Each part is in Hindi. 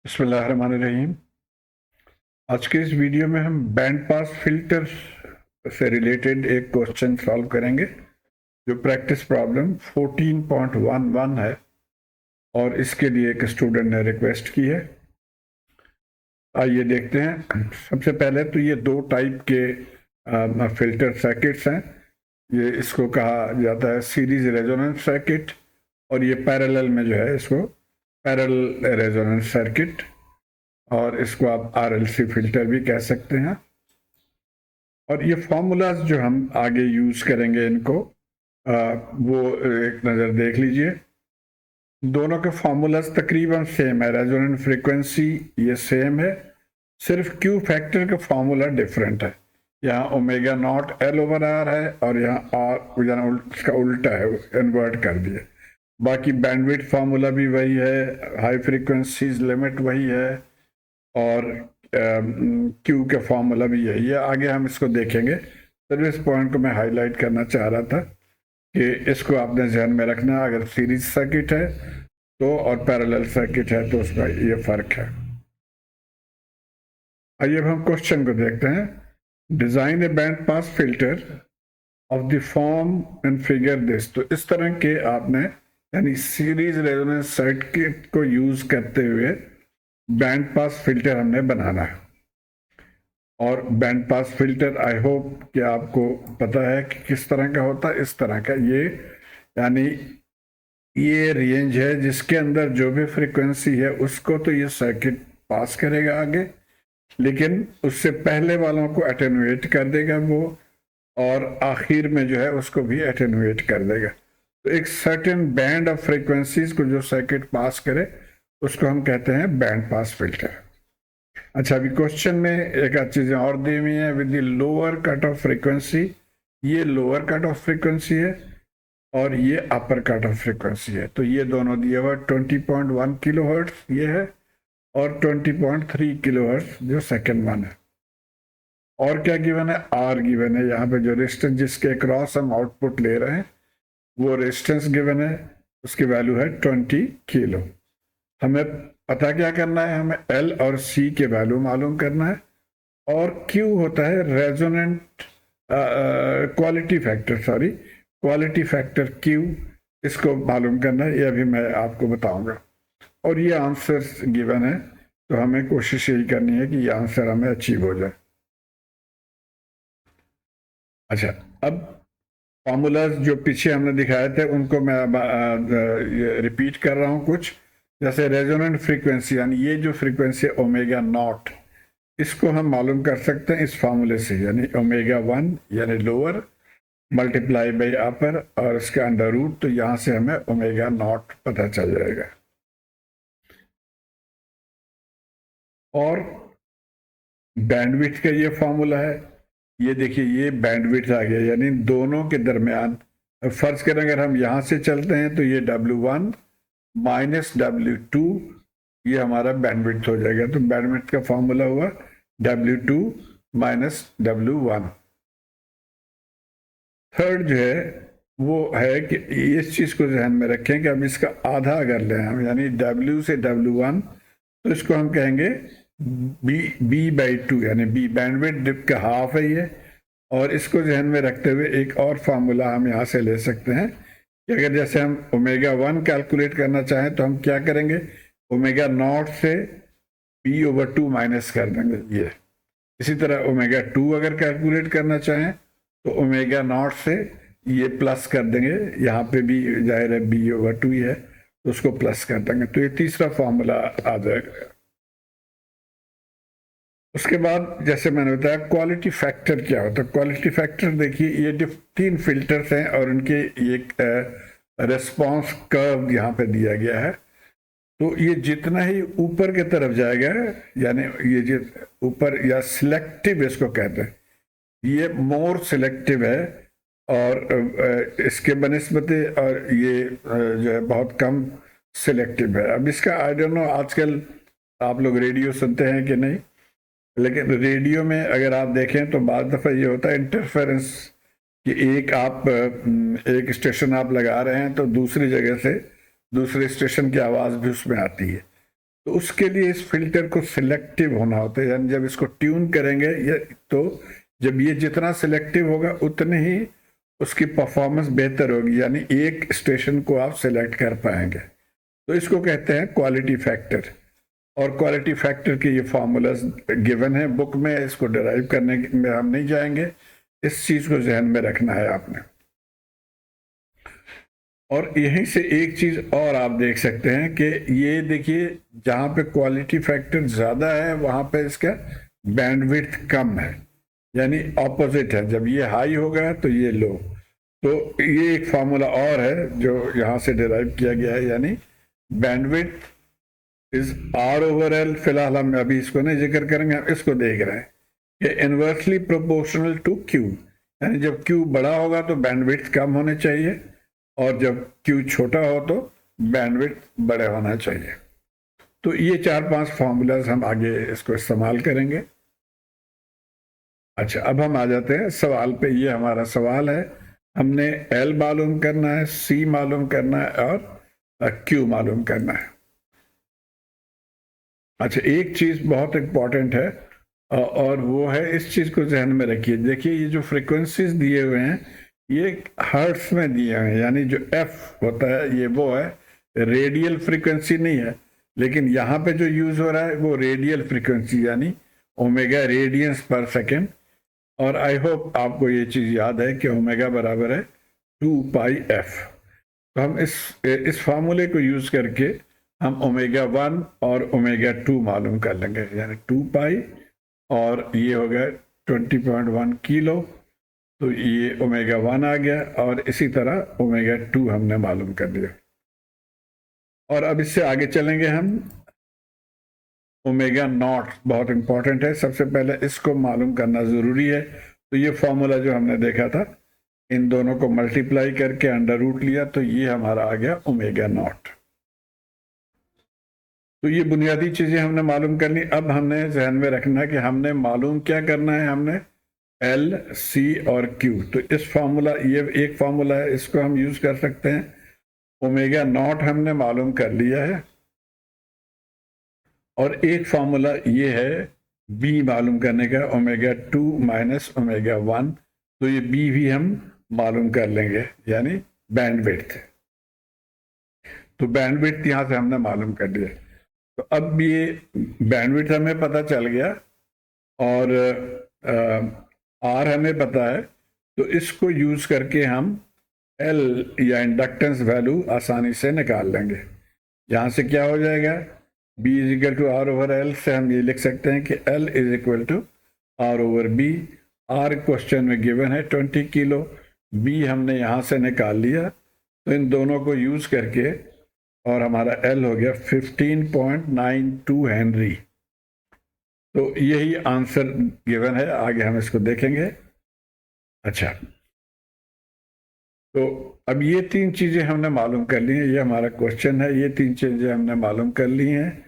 बिस्मिल्लाहिर्रहमानिर्रहीम। आज के इस वीडियो में हम बैंड पास फिल्टर से रिलेटेड एक क्वेश्चन सॉल्व करेंगे जो प्रैक्टिस प्रॉब्लम 14.11 है और इसके लिए एक स्टूडेंट ने रिक्वेस्ट की है। आइए देखते हैं। सबसे पहले तो ये दो टाइप के फिल्टर सर्किट्स हैं। ये इसको कहा जाता है सीरीज रेजोनेंस सर्किट और ये पैरेलल में जो है इसको पैरेलल रेजोनेंस सर्किट, और इसको आप आरएलसी फिल्टर भी कह सकते हैं। और ये फॉर्मूलाज जो हम आगे यूज करेंगे इनको वो एक नज़र देख लीजिए। दोनों के फॉर्मूलाज तकरीबन सेम है। रेजोनेंट फ्रीक्वेंसी ये सेम है, सिर्फ क्यू फैक्टर का फॉर्मूला डिफरेंट है। यहाँ omega naught L over R है और यहाँ आर इसका उल्टा है, इन्वर्ट कर दिया। बाकी बैंडविड्थ फार्मूला भी वही है, हाई फ्रीक्वेंसीज लिमिट वही है और क्यू का फॉर्मूला भी यही है। आगे हम इसको देखेंगे। तो इस पॉइंट को मैं हाईलाइट करना चाह रहा था कि इसको आपने ध्यान में रखना। अगर सीरीज सर्किट है तो और पैरेलल सर्किट है तो उसका ये फर्क है। आइए अब हम क्वेश्चन को देखते हैं। Design A band pass filter of the form and figure this. तो इस तरह के आपने यानी सीरीज रेजोनेंस सर्किट को यूज करते हुए बैंड पास फिल्टर हमने बनाना है। और band pass filter I hope कि आपको पता है कि किस तरह का होता है। इस तरह का ये यानी ये रेंज है जिसके अंदर जो भी फ्रीक्वेंसी है उसको तो ये सर्किट पास करेगा आगे, लेकिन उससे पहले वालों को अटेनुएट कर देगा वो, और आखिर में जो है उसको भी अटेनुएट कर देगा। तो एक सर्टेन बैंड ऑफ फ्रीक्वेंसीज को जो सर्किट पास करे उसको हम कहते हैं बैंड पास फिल्टर। अच्छा, अभी क्वेश्चन में एक आध चीजें और दी हुई है। With the lower cut off frequency, ये लोअर कट ऑफ फ्रीक्वेंसी है और ये अपर कट ऑफ फ्रीक्वेंसी है। तो ये दोनों दिए हुआ 20.1 किलोहर्ट्ज ये है और 20.3 किलोहर्ट्ज जो सेकेंड वन है। और क्या गिवन है? आर गिवन है। यहाँ पे जो रेजिस्टेंस जिसके क्रॉस हम आउटपुट ले रहे हैं वो रेजिस्टेंस गिवन है, उसकी वैल्यू है 20 किलो। हमें पता क्या करना है? हमें एल और सी के वैल्यू मालूम करना है। और क्यू होता है resonant quality factor, quality factor Q, इसको मालूम करना है। ये अभी मैं आपको बताऊंगा। और ये आंसर गिवन है तो हमें कोशिश यही करनी है कि ये आंसर हमें अचीव हो जाए। अच्छा, अब फॉर्मूलाज जो पीछे हमने दिखाए थे उनको मैं रिपीट कर रहा हूँ कुछ। जैसे रेजोनेंट फ्रीक्वेंसी यानी ये जो फ्रीक्वेंसी ओमेगा नॉट, इसको हम मालूम कर सकते हैं इस फॉर्मूले से, यानी ओमेगा 1 यानी लोअर मल्टीप्लाई बाई अपर और इसका अंडर रूट, तो यहां से हमें ओमेगा नॉट पता चल जाएगा। और बैंडविड्थ का ये फॉर्मूला है, ये देखिए ये बैंडविड्थ आ गया, यानी दोनों के दरमियान। फर्ज करें अगर हम यहां से चलते हैं तो ये W1 माइनस W2 ये हमारा बैंडविड्थ हो जाएगा। तो बैंडविड्थ का फॉर्मूला हुआ W2 माइनस W1। थर्ड जो है वो है कि इस चीज को ध्यान में रखें कि हम इसका आधा अगर लें हम, यानी W से W1, तो इसको हम कहेंगे B/2, यानी B बैंडविड्थ का हाफ है ये। और इसको ध्यान में रखते हुए एक और फार्मूला हम यहाँ से ले सकते हैं कि अगर जैसे हम ओमेगा 1 कैलकुलेट करना चाहें तो हम क्या करेंगे? ओमेगा नॉट से B/2 माइनस कर देंगे ये। इसी तरह ओमेगा 2 अगर कैलकुलेट करना चाहें तो ओमेगा नॉट से ये प्लस कर देंगे, यहाँ पे भी जाहिर है B/2 ही है तो उसको प्लस कर देंगे। तो ये तीसरा फॉर्मूला आ जाएगा। उसके बाद जैसे मैंने बताया क्वालिटी फैक्टर क्या होता है। क्वालिटी फैक्टर देखिए, ये जो 3 फिल्टर्स हैं और उनके एक रेस्पॉन्स कर्व यहाँ पे दिया गया है। तो ये जितना ही ऊपर की तरफ जाएगा, यानी ये जो ऊपर या सिलेक्टिव इसको कहते हैं, ये मोर सिलेक्टिव है और इसके बनस्बते और ये जो है बहुत कम सिलेक्टिव है। अब इसका आई डोंट नो आजकल आप लोग रेडियो सुनते हैं कि नहीं, लेकिन रेडियो में अगर आप देखें तो बाद दफ़ा ये होता है इंटरफेरेंस कि एक स्टेशन आप लगा रहे हैं तो दूसरी जगह से दूसरे स्टेशन की आवाज़ भी उसमें आती है। तो उसके लिए इस फिल्टर को सिलेक्टिव होना होता है, यानी जब इसको ट्यून करेंगे ये, तो जब ये जितना सिलेक्टिव होगा उतने ही उसकी परफॉर्मेंस बेहतर होगी, यानी एक स्टेशन को आप सिलेक्ट कर पाएंगे। तो इसको कहते हैं क्वालिटी फैक्टर। और क्वालिटी फैक्टर के ये फार्मूलाज गिवन है बुक में, इसको डिराइव करने में हम नहीं जाएंगे, इस चीज को जहन में रखना है आपने। और यहीं से एक चीज और आप देख सकते हैं कि ये देखिए, जहां पे क्वालिटी फैक्टर ज्यादा है वहां पे इसका बैंडविड्थ कम है, यानी ऑपोजिट है, जब ये हाई होगा तो ये लो। तो ये एक फार्मूला और है जो यहां से डिराइव किया गया है, यानी bandwidth is R over L. फिलहाल हम अभी इसको नहीं जिक्र करेंगे, हम इसको देख रहे हैं कि इनवर्सली प्रोपोर्शनल टू क्यू, यानी जब क्यू बड़ा होगा तो बैंडविड्थ कम होने चाहिए, और जब क्यू छोटा हो तो बैंडविड्थ बड़े होना चाहिए। तो ये 4-5 फार्मूलाज हम आगे इसको इस्तेमाल करेंगे। अच्छा, अब हम आ जाते हैं सवाल पे। ये हमारा सवाल है, हमने एल मालूम करना है, सी मालूम करना है और क्यू मालूम करना है। अच्छा, एक चीज बहुत इंपॉर्टेंट है और वो है, इस चीज को ध्यान में रखिए। देखिए, ये जो फ्रीक्वेंसीज दिए हुए हैं ये हर्ट्स में दिए हुए हैं, यानी जो एफ होता है ये वो है, रेडियल फ्रीक्वेंसी नहीं है, लेकिन यहाँ पे जो यूज हो रहा है वो रेडियल फ्रीक्वेंसी, यानी ओमेगा रेडियंस पर सेकेंड। और आई होप आपको ये चीज याद है कि ओमेगा बराबर है 2πf। तो हम इस फार्मूले को यूज करके हम ओमेगा 1 और ओमेगा 2 मालूम कर लेंगे, यानी 2π और ये हो गया 20.1 किलो, तो ये ओमेगा 1 आ गया, और इसी तरह ओमेगा 2 हमने मालूम कर लिया। और अब इससे आगे चलेंगे हम। ओमेगा नॉट बहुत इंपॉर्टेंट है, सबसे पहले इसको मालूम करना जरूरी है। तो ये फॉर्मूला जो हमने देखा था, इन दोनों को मल्टीप्लाई करके अंडर रूट लिया, तो ये हमारा आ गया ओमेगा नॉट। तो ये बुनियादी चीजें हमने मालूम कर ली। अब हमने ध्यान में रखना है कि हमने मालूम क्या करना है, हमने एल, सी और क्यू। तो इस फार्मूला, ये एक फार्मूला है, इसको हम यूज कर सकते हैं। ओमेगा नॉट हमने मालूम कर लिया है, और एक फार्मूला ये है बी मालूम करने का, ओमेगा 2 माइनस ओमेगा 1। तो ये बी भी हम मालूम कर लेंगे, यानी बैंडविड्थ। तो बैंडविड्थ यहां से हमने मालूम कर लिया। तो अब ये बैंडविड्थ हमें पता चल गया और आर हमें पता है, तो इसको यूज करके हम एल या इंडक्टेंस वैल्यू आसानी से निकाल लेंगे। यहां से क्या हो जाएगा, B is equal to R over L से हम ये लिख सकते हैं कि L is equal to R over B. R question में गिवन है 20 किलो, B हमने यहां से निकाल लिया, तो इन दोनों को यूज करके और हमारा L हो गया 15.92 हेनरी। तो यही आंसर गिवन है, आगे हम इसको देखेंगे। अच्छा, तो अब ये 3 चीजें हमने मालूम कर ली हैं, ये हमारा क्वेश्चन है, ये 3 चीजें हमने मालूम कर ली हैं।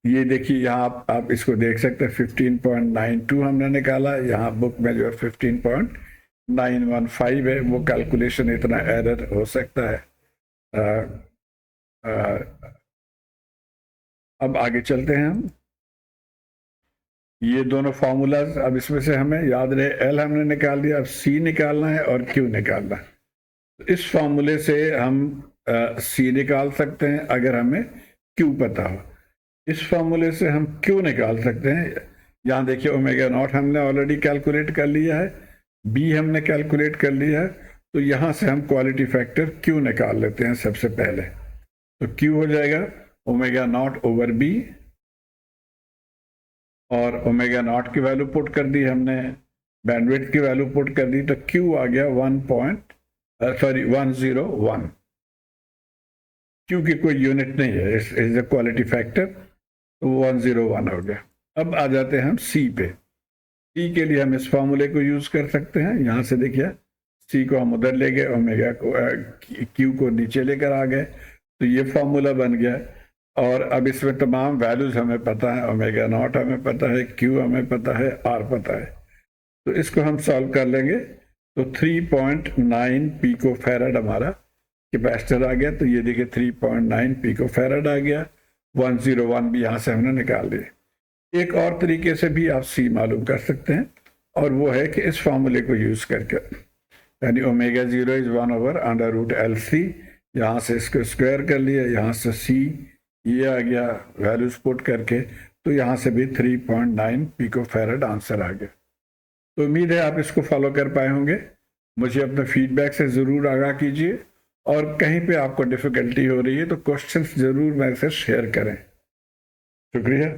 ये देखिए यहाँ आप इसको देख सकते हैं, 15.92 हमने निकाला, यहाँ बुक में जो है 15.915 है, वो कैलकुलेशन इतना एरर हो सकता है। अब आगे चलते हैं हम। ये दोनों फार्मूलाज, अब इसमें से हमें याद रहे, एल हमने निकाल दिया, अब सी निकालना है और क्यू निकालना है। तो इस फार्मूले से हम सी निकाल सकते हैं अगर हमें क्यू पता हो। इस फार्मूले से हम क्यू निकाल सकते हैं। यहाँ देखिए, ओमेगा नॉट हमने ऑलरेडी कैलकुलेट कर लिया है, बी हमने कैलकुलेट कर लिया है, तो यहाँ से हम क्वालिटी फैक्टर क्यू निकाल लेते हैं सबसे पहले। तो क्यू हो जाएगा ओमेगा नॉट ओवर बी, और ओमेगा नॉट की वैल्यू पुट कर दी हमने, बैंडविड्थ की वैल्यू पुट कर दी, तो क्यू आ गया 101। क्यू की कोई यूनिट नहीं है, इज द क्वालिटी फैक्टर, तो 101 हो गया। अब आ जाते हैं हम सी पे। सी के लिए हम इस फार्मूले को यूज कर सकते हैं। यहाँ से देखिए, सी को हम उधर ले गए, ओमेगा को क्यू को नीचे लेकर आ गए, तो ये फार्मूला बन गया। और अब इसमें तमाम वैल्यूज हमें पता है, ओमेगा नॉट हमें पता है, क्यू हमें पता है, आर पता है। तो इसको हम सॉल्व कर लेंगे। तो 3.9 पिको फैराड हमारा कैपेसिटर आ गया। तो ये देखिए 3.9 पिको फैराड आ गया। 101 भी यहाँ से हमने निकाल लिए। एक और तरीके से भी आप सी मालूम कर सकते हैं, और वो है कि इस फॉर्मूले को यूज करके, यानी ओमेगा 0 इज 1/√LC, यहाँ से इसको स्क्वायर कर लिया, यहाँ से सी ये आ गया वैल्यूज पुट करके, तो यहाँ से भी 3.9 पिकोफैरेड आंसर आ गया। तो उम्मीद है आप इसको फॉलो कर पाए होंगे। मुझे अपने फीडबैक से ज़रूर आगाह कीजिए, और कहीं पे आपको डिफ़िकल्टी हो रही है तो क्वेश्चंस ज़रूर मेरे से शेयर करें। शुक्रिया।